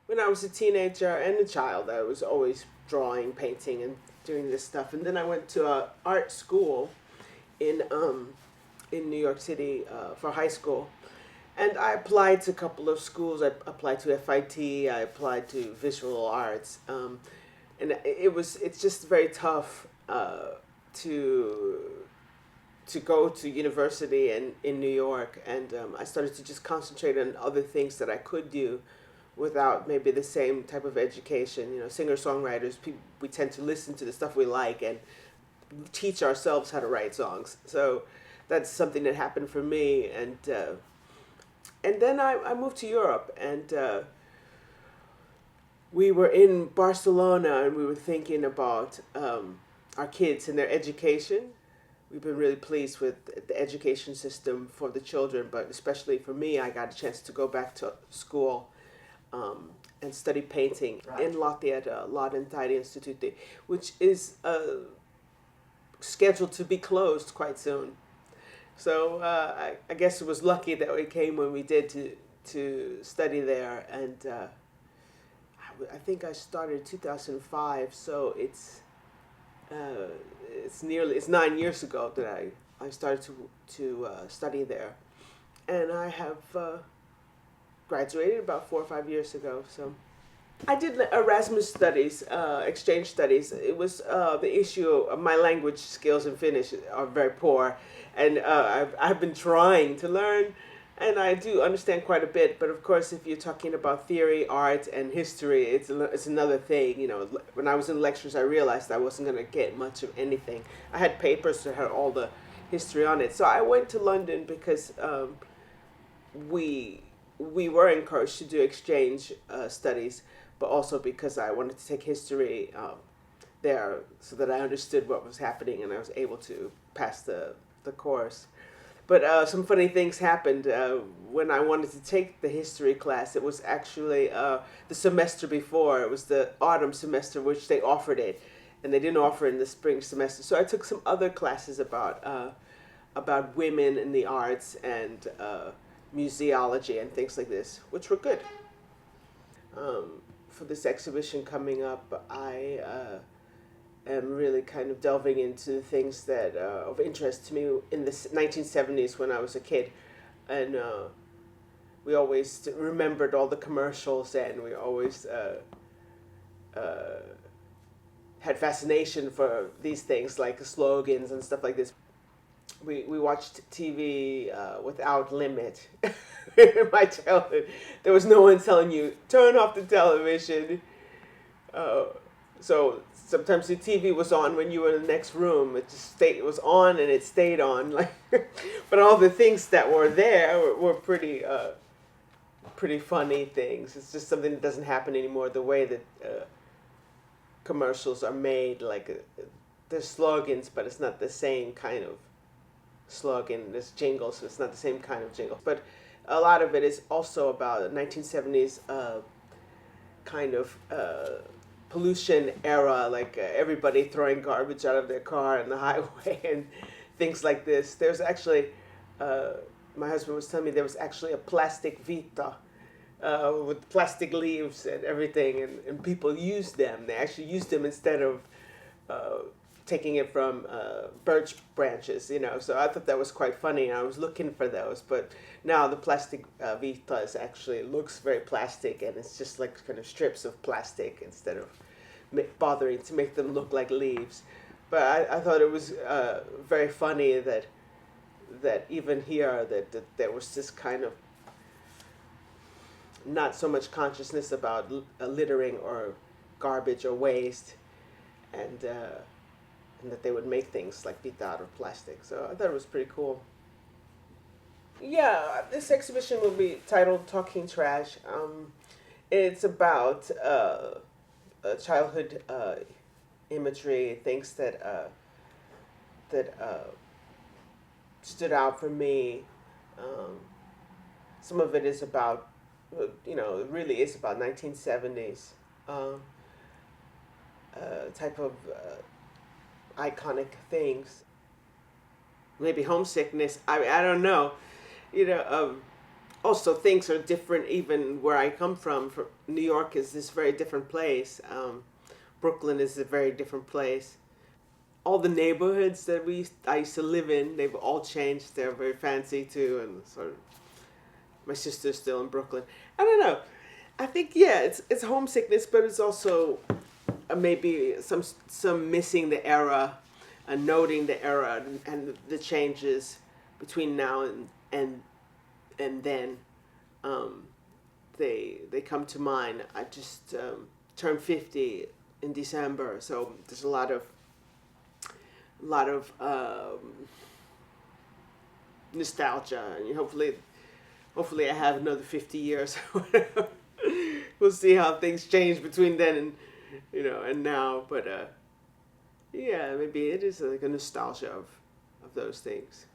when I was a teenager and a child, I was always drawing, painting, and doing this stuff. And then I went to an art school in New York City for high school. And I applied to a couple of schools. I applied to FIT. I applied to visual arts, and it's just very tough to go to university in New York. And I started to just concentrate on other things that I could do without maybe the same type of education. You know, singer-songwriters, we tend to listen to the stuff we like and teach ourselves how to write songs. So that's something that happened for me. And then I moved to Europe, and we were in Barcelona, and we were thinking about our kids and their education. We've been really pleased with the education system for the children, but especially for me, I got a chance to go back to school and study painting in Lahti at Lahden taideinstituutissa, which is scheduled to be closed quite soon. So I guess it was lucky that we came when we did to study there, and I think I started 2005. So it's 9 years ago that I started to study there, and I have graduated about 4 or 5 years ago. So I did Erasmus studies, exchange studies. It was the issue of my language skills in Finnish are very poor, and I've been trying to learn, and I do understand quite a bit. But of course, if you're talking about theory, art, and history, it's another thing. You know, when I was in lectures, I realized I wasn't going to get much of anything. I had papers that had all the history on it, so I went to London because we were encouraged to do exchange studies, but also because I wanted to take history there so that I understood what was happening and I was able to pass the course. But some funny things happened when I wanted to take the history class. It was actually the semester before. It was the autumn semester, which they offered it, and they didn't offer it in the spring semester. So I took some other classes about women in the arts and museology and things like this, which were good. For this exhibition coming up, I am really kind of delving into things that are of interest to me in the 1970s when I was a kid. And we always remembered all the commercials, and we always had fascination for these things like slogans and stuff like this. We watched TV without limit. In my childhood, there was no one telling you, turn off the television. So sometimes the TV was on when you were in the next room. It was on and it stayed on. Like, but all the things that were there were pretty funny things. It's just something that doesn't happen anymore. The way that commercials are made, like there's slogans, but it's not the same kind of slogan. There's jingles, so it's not the same kind of jingle. But a lot of it is also about 1970s kind of pollution era, like everybody throwing garbage out of their car on the highway and things like this. There's actually, my husband was telling me there was actually a plastic vita with plastic leaves and everything, and people used them. They actually used them instead of taking it from birch branches, you know. So I thought that was quite funny. I was looking for those, but now the plastic vitas actually looks very plastic, and it's just like kind of strips of plastic instead of bothering to make them look like leaves. But I thought it was very funny that even here that there was this kind of not so much consciousness about littering or garbage or waste, and that they would make things like vita out of plastic. So I thought it was pretty cool. Yeah, this exhibition will be titled Talking Trash. It's about childhood imagery, things that stood out for me. Some of it is about, it really is about 1970s type of iconic things. Maybe homesickness. I don't know. also things are different even where I come from. New York is this very different place. Brooklyn is a very different place. All the neighborhoods that I used to live in, they've all changed. They're very fancy too, and sort of my sister's still in Brooklyn. I don't know. I think it's homesickness, but it's also maybe some missing the era, and noting the era and the changes between now and then. They come to mind. I just turned 50 in December, so there's a lot of nostalgia, and hopefully I have another 50 years. We'll see how things change between then and and now. But maybe it is like a nostalgia of those things.